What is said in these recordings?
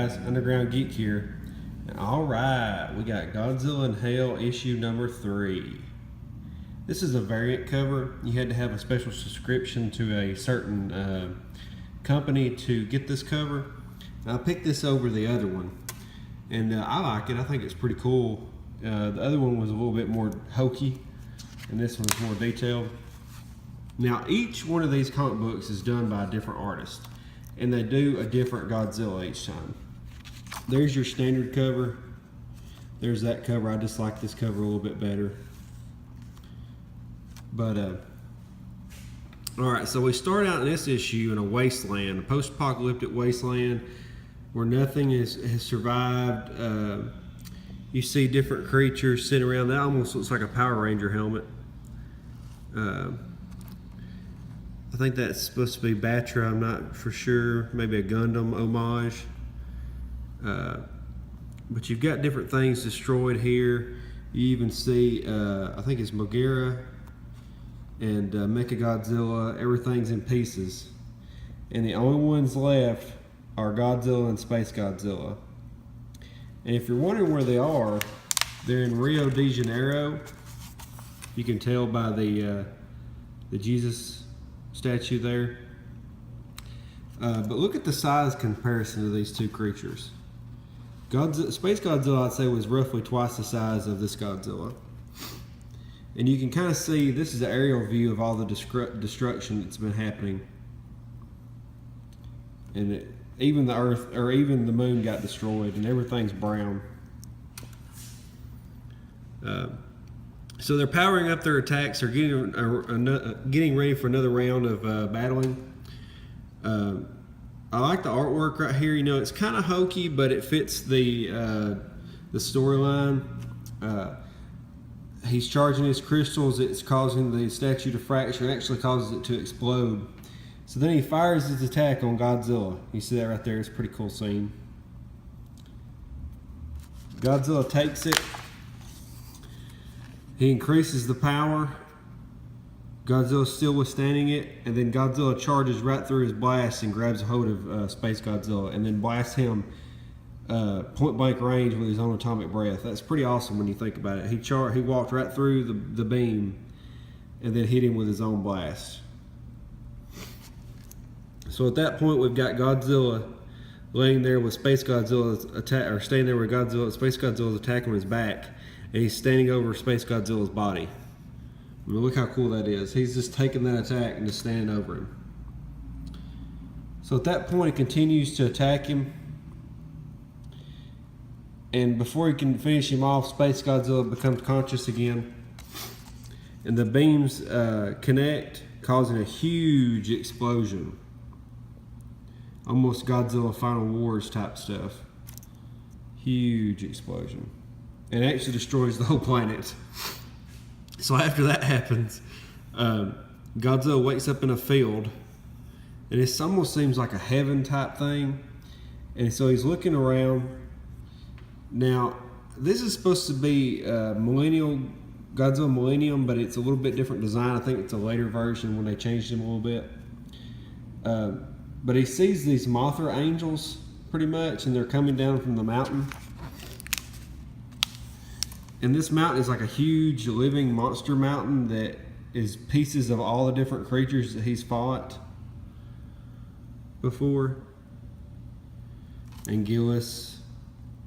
guys, Underground Geek here. Alright, we got Godzilla in Hell issue number 3. This is a variant cover. You had to have a special subscription to a certain company to get this cover. I picked this over the other one, and I like it. I think it's pretty cool. The other one was a little bit more hokey, and this one's more detailed. Now, each one of these comic books is done by a different artist, and they do a different Godzilla each time. There's your standard cover. There's that cover. I just like this cover a little bit better. But, alright, so we start out in this issue in a wasteland, a post-apocalyptic wasteland where nothing has survived. You see different creatures sitting around. That almost looks like a Power Ranger helmet. I think that's supposed to be Batra, I'm not for sure. Maybe a Gundam homage. But you've got different things destroyed here. You even see, I think it's Mogera and Mechagodzilla. Everything's in pieces. And the only ones left are Godzilla and Space Godzilla. And if you're wondering where they are, they're in Rio de Janeiro. You can tell by the Jesus statue there. But look at the size comparison of these two creatures. Space Godzilla, I'd say, was roughly twice the size of this Godzilla. And you can kind of see, this is an aerial view of all the destruction that's been happening. And even the Earth, or even the moon got destroyed, and everything's brown. So they're powering up their attacks. They're getting ready for another round of battling. I like the artwork right here. You know, it's kind of hokey, but it fits the storyline. He's charging his crystals. It's causing the statue to fracture. It actually causes it to explode. So then he fires his attack on Godzilla. You see that right there? It's a pretty cool scene. Godzilla takes it. He increases the power. Godzilla's still withstanding it, and then Godzilla charges right through his blast and grabs a hold of Space Godzilla, and then blasts him point blank range with his own atomic breath. That's pretty awesome when you think about it. He walked right through the beam, and then hit him with his own blast. So at that point, we've got Godzilla laying there with Space Godzilla's attack, or staying there with Space Godzilla's attack on his back, and he's standing over Space Godzilla's body. I mean, look how cool that is. He's just taking that attack and just standing over him. So at that point, he continues to attack him. And before he can finish him off, Space Godzilla becomes conscious again. And the beams connect, causing a huge explosion. Almost Godzilla Final Wars type stuff. Huge explosion. And it actually destroys the whole planet. So after that happens, Godzilla wakes up in a field, and it almost seems like a heaven type thing. And so he's looking around. Now, this is supposed to be Godzilla Millennium, but it's a little bit different design. I think it's a later version when they changed him a little bit. But he sees these Mothra angels, pretty much, and they're coming down from the mountain. And this mountain is like a huge living monster mountain that is pieces of all the different creatures that he's fought before. Anguillus,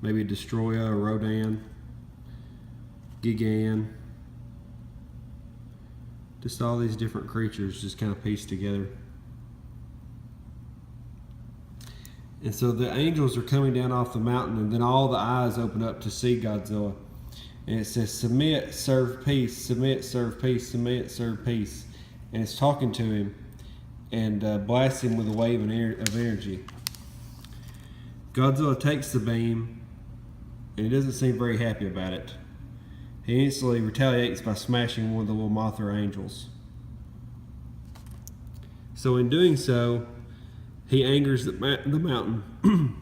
maybe Destroya or Rodan, Gigan. Just all these different creatures just kind of pieced together. And so the angels are coming down off the mountain, and then all the eyes open up to see Godzilla. And it says, submit, serve peace, submit, serve peace, submit, serve peace. And it's talking to him and blasts him with a wave of energy. Godzilla takes the beam, and he doesn't seem very happy about it. He instantly retaliates by smashing one of the little Mothra angels. So in doing so, he angers the mountain.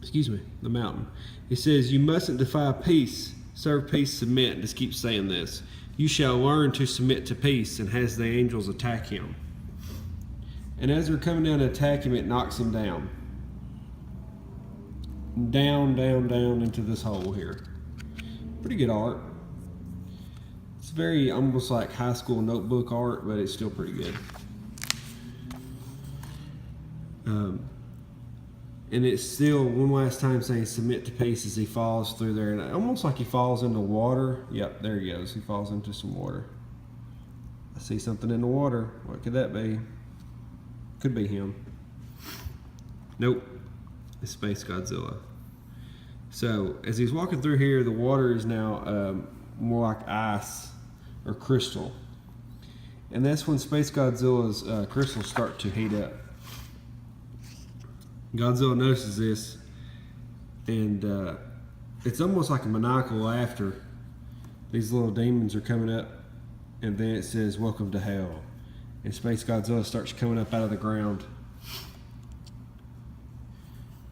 Excuse me, the mountain. He says, you mustn't defy peace. Serve peace, submit. Just keep saying this. You shall learn to submit to peace, and has the angels attack him. And as they're coming down to attack him, it knocks him down. down, down, down into this hole here. Pretty good art. It's very almost like high school notebook art, but it's still pretty good. And it's still one last time saying submit to peace as he falls through there, and almost like he falls into water. Yep, there he goes. He falls into some water. I see something in the water. What could that be? Could be him. Nope, it's Space Godzilla. So as he's walking through here, the water is now more like ice or crystal, and that's when Space Godzilla's crystals start to heat up. Godzilla notices this, and it's almost like a maniacal laughter. These little demons are coming up, and then it says, "Welcome to hell." And Space Godzilla starts coming up out of the ground.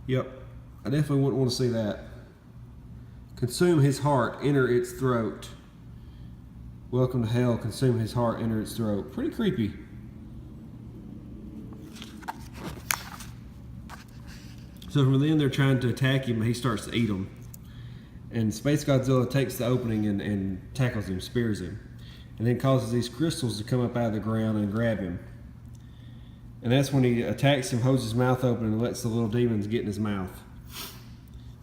Yep, I definitely wouldn't want to see that. Consume his heart, enter its throat. Welcome to hell, consume his heart, enter its throat. Pretty creepy. So from then they're trying to attack him, and he starts to eat them. And Space Godzilla takes the opening and tackles him, spears him. And then causes these crystals to come up out of the ground and grab him. And that's when he attacks him, holds his mouth open, and lets the little demons get in his mouth.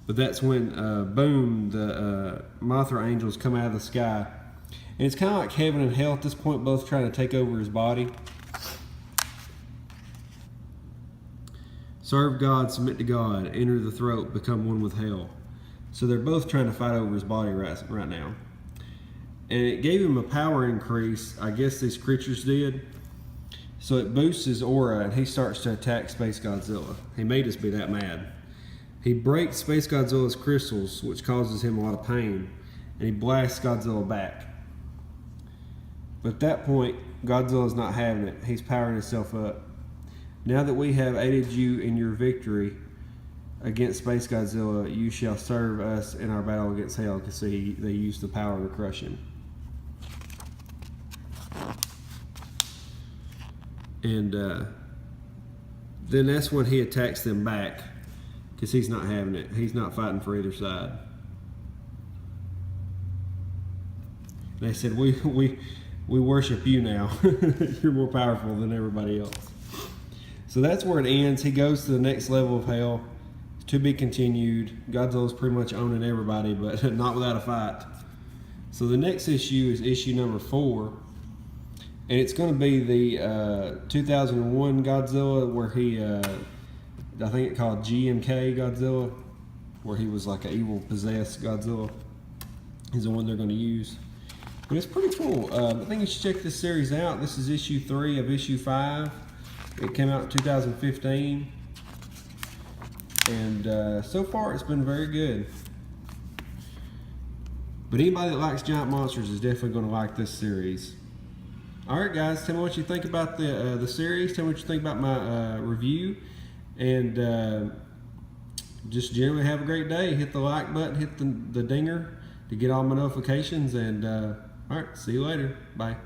But that's when, boom, the Mothra angels come out of the sky. And it's kind of like heaven and hell at this point, both trying to take over his body. Serve God, submit to God, enter the throat, become one with hell. So they're both trying to fight over his body right now. And it gave him a power increase, I guess these creatures did. So it boosts his aura, and he starts to attack Space Godzilla. He made us be that mad. He breaks Space Godzilla's crystals, which causes him a lot of pain, and he blasts Godzilla back. But at that point, Godzilla's not having it. He's powering himself up. Now that we have aided you in your victory against Space Godzilla, you shall serve us in our battle against hell. Because see, they used the power to crush him. And then that's when he attacks them back, because he's not having it. He's not fighting for either side. They said, we worship you now. You're more powerful than everybody else. So that's where it ends. He goes to the next level of hell. To be continued. Godzilla's pretty much owning everybody, but not without a fight. So the next issue is issue number 4. And it's going to be the 2001 Godzilla, where he, I think it's called GMK Godzilla, where he was like an evil possessed Godzilla. He's the one they're going to use. But it's pretty cool. I think you should check this series out. This is issue 3 of issue 5. It came out in 2015. And so far it's been very good. But anybody that likes giant monsters is definitely going to like this series. Alright guys, tell me what you think about the series. Tell me what you think about my review. And just generally have a great day. Hit the like button, hit the dinger to get all my notifications. And alright, see you later. Bye.